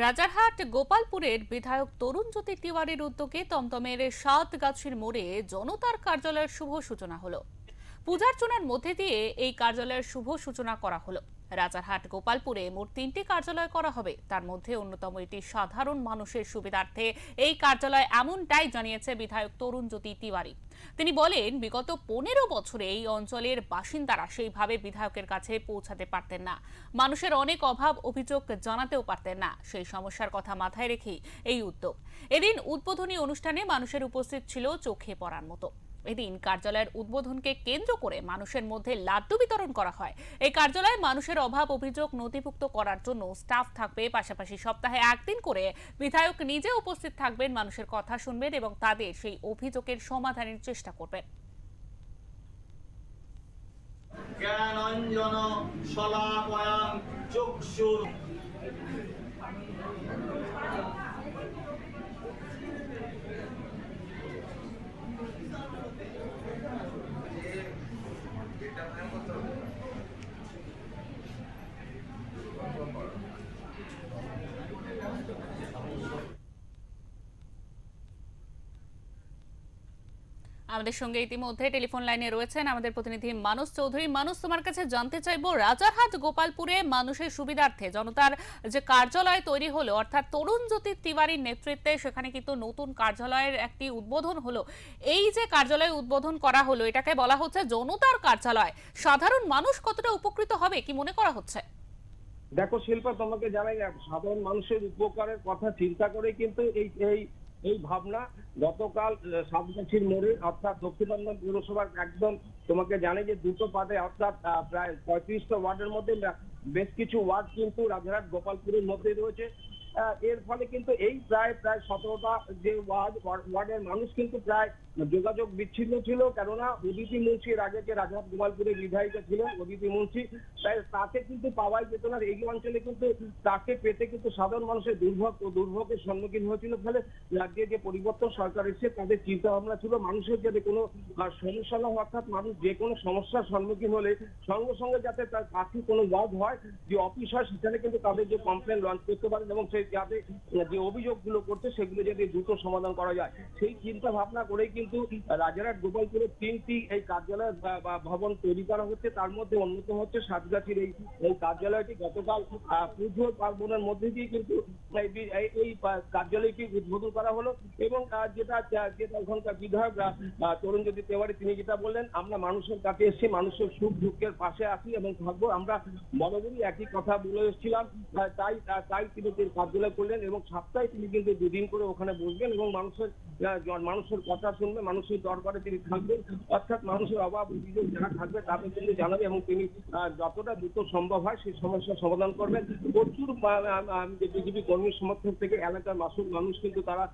রাজারহাট গোপালপুরের বিধায়ক তরুণ জ্যোতি তিওয়ারির উদ্যোগে তমতমের সাতগাছির মোড়ে জনতার কার্যালয়ের শুভ সূচনা হলো। পূজার্চনার মধ্যে দিয়ে এই কার্যালয়ের শুভ সূচনা করা হলো। রাজারহাট গোপালপুরে মোট 3টি কার্যালয় করা হবে, তার মধ্যে অন্যতম এটি সাধারণ মানুষের সুবিধার্থে এই কার্যালয়, এমনটাই জানিয়েছে বিধায়ক তরুণ জ্যোতি তিওয়ারি। তিনি বলেন, বিগত 15 বছরে এই অঞ্চলের বাসিন্দারা সেইভাবে বিধায়কের কাছে পৌঁছাতে পারতেন না, মানুষের অনেক অভাব অভিযোগ জানাতেও পারতেন না। সেই সমস্যার কথা মাথায় রেখেই এই উদ্যোগ। এদিন উদ্বোধনী অনুষ্ঠানে মানুষের উপস্থিত ছিল চোখে পড়ার মতো। এদিন কার্যালয়ের উদ্বোধনকে কেন্দ্র করে মানুষের মধ্যে লাড্ডু বিতরণ করা হয়। এই কার্যালয়ে মানুষের অভাব অভিযোগ নথিভুক্ত করার জন্য স্টাফ থাকবে, পাশাপাশি সপ্তাহে একদিন করে বিধায়ক নিজে উপস্থিত থাকবেন, মানুষের কথা শুনবেন এবং তাদের সেই অভিযোগের সমাধানের চেষ্টা করবেন। জ্ঞানাঞ্জন শলাকয়াং চক্ষুর আমাদের সঙ্গে ইতিমধ্যে টেলিফোন লাইনে রয়েছেন আমাদের প্রতিনিধি মানস চৌধুরী। মানস, তোমার কাছে জানতে চাইবো, রাজারহাট গোপালপুরে মানুষের সুবিধার্থে জনতার যে কার্যালয় তৈরি হলো, অর্থাৎ তরুণ জ্যোতি তিওয়ারির নেতৃত্বে সেখানে কিন্তু নতুন কার্যালয়ের একটি উদ্বোধন হলো। এই যে কার্যালয় উদ্বোধন করা হলো, এটাকে বলা হচ্ছে জনতার কার্যালয়। সাধারণ মানুষ কতটা উপকৃত হবে কি মনে করা হচ্ছে? দেখো শিল্পা, তোমাকে জানাই, সাধারণ মানুষের উপকারের কথা চিন্তা করে কিন্তু এই এই এই ভাবনা গতকাল সাতগাছির মোড়ে অর্থাৎ দক্ষিণবঙ্গ পৌরসভার একদম তোমাকে জানাই যে দুটো পার্টে অর্থাৎ প্রায় 35টা ওয়ার্ডের মধ্যে বেশ কিছু ওয়ার্ড কিন্তু রাজারহাট গোপালপুরের মধ্যে রয়েছে। এর ফলে কিন্তু এই প্রায় 17টা যে ওয়ার্ডের মানুষ কিন্তু প্রায় যোগাযোগ বিচ্ছিন্ন ছিল, কেননা অদিতি মুন্সি এর আগে যে রাজারহাট গোপালপুরের বিধায়িকা ছিলেন অদিতি মুন্সি, তাই তাকে কিন্তু পাওয়াই যেত না। এই অঞ্চলে কিন্তু তাকে পেতে কিন্তু সাধারণ মানুষের দুর্ভোগের সম্মুখীন হয়েছিল। ফলে রাজ্যে যে পরিবর্তন সরকার এসেছে তাদের চিন্তা ভাবনা ছিল মানুষের যাতে কোনো সমস্যা না হয়, অর্থাৎ মানুষ যে কোনো সমস্যার সম্মুখীন হলে সঙ্গে সঙ্গে যাতে তার কাছে কোনো ওয়ার্ড হয়, যে অফিস হয়, সেখানে কিন্তু তাদের যে কমপ্লেন লঞ্চ করতে পারেন এবং সেই যাতে যে অভিযোগগুলো করছে সেগুলো যাতে দ্রুত সমাধান করা যায়, সেই চিন্তা ভাবনা করেই কিন্তু রাজারহাট গোপালপুরে 3টি এই কার্যালয় ভবন তৈরি করা হচ্ছে। তার মধ্যে অন্যতম হচ্ছে সাতগাছির এই কার্যালয়টি। গতকাল পুজো পার্বণের মধ্যে দিয়ে কিন্তু এই কার্যালয়টি উদ্বোধন করা হলো এবং যেটা ওখানকার বিধায়ক তরুণ জ্যোতি তিওয়ারি তিনি যেটা বললেন, আমরা মানুষের কাছে এসেছি, মানুষের সুখ দুঃখের পাশে আছি এবং থাকবো। আমরা বরাবরই একই কথা বলে এসেছিলাম, তাই তিনি কার্যালয় করলেন এবং সপ্তাহে তিনি কিন্তু 2 দিন করে ওখানে বসবেন এবং মানুষের কথা শুনবে, মানুষের দরবারে তিনি থাকবেন, অর্থাৎ মানুষের অভাব অভিযোগ যারা থাকবে তাদের কিন্তু জানাবে এবং তিনি যতটা দ্রুত সম্ভব হয় সেই সমস্যার সমাধান করবেন। প্রচুর বিজেপি কর্মী সমর্থক থেকে এলাকার মানুষ কিন্তু তারা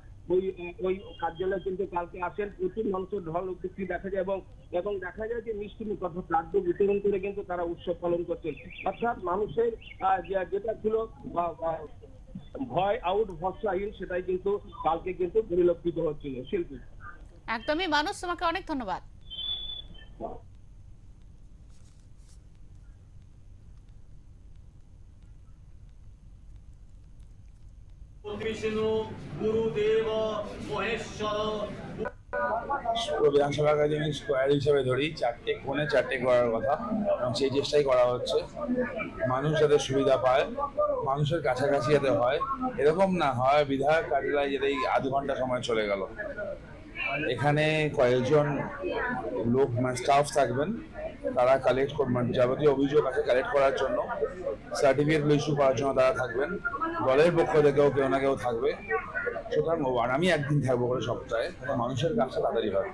ওই কার্যালয়ে কিন্তু কালকে আসেন। প্রচুর মানুষের ঢল উপস্থিতি দেখা যায় এবং দেখা যায় যে মিষ্টি মুখ অর্থাৎ খাদ্য বিতরণ করে কিন্তু তারা উৎসব পালন করছেন। অর্থাৎ মানুষের যেটা ছিল ভয় আউট ভরসা ইন, সেটাই কিন্তু কালকে কিন্তু পরিলক্ষিত হচ্ছিল। শিল্পী, একদমই মানুষ, তোমাকে অনেক ধন্যবাদ। বিষ্ণু গুরুদেব মহেশ্বর। বিধানসভার কাছে আমি স্কোয়ার হিসেবে ধরি, 4টে কোণে 4টে করার কথা এবং সেই চেষ্টাই করা হচ্ছে। মানুষ যাতে সুবিধা পায়, মানুষের কাছাকাছি যাতে হয়, এরকম না হয় বিধায়ক কার্যালয়ে যেতেই আধ ঘন্টা সময় চলে গেল। এখানে কয়েকজন লোক স্টাফ থাকবেন, তারা কালেক্ট করবেন, যাবতীয় অভিযোগ আছে কালেক্ট করার জন্য, সার্টিফিকেটগুলো ইস্যু করার জন্য তারা থাকবেন, দলের পক্ষ থেকেও কেউ না কেউ থাকবে। সুতরাং আর আমি একদিন থাকবো করে সপ্তাহে, মানুষের কাছে তাড়াতাড়ি হয়।